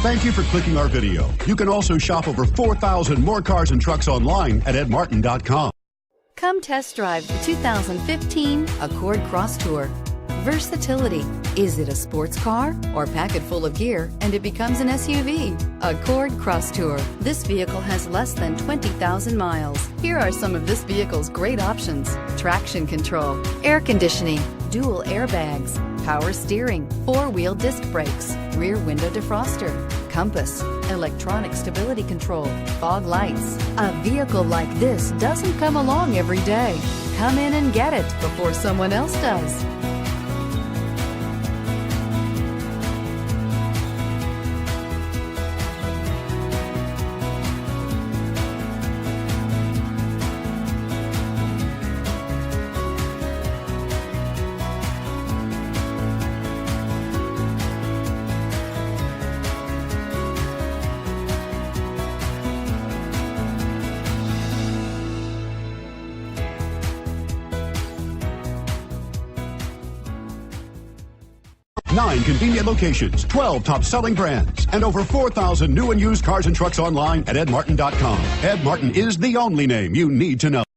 Thank you for clicking our video. You can also shop over 4,000 more cars and trucks online at edmartin.com. Come test drive the 2015 Accord Crosstour. Versatility. Is it a sports car or pack it full of gear and it becomes an SUV? Accord Crosstour. This vehicle has less than 20,000 miles. Here are some of this vehicle's great options: traction control, air conditioning, dual airbags, power steering, four-wheel disc brakes, rear window defroster, compass, electronic stability control, fog lights. A vehicle like this doesn't come along every day. Come in and get it before someone else does. Nine convenient locations, 12 top-selling brands, and over 4,000 new and used cars and trucks online at edmartin.com. Ed Martin is the only name you need to know.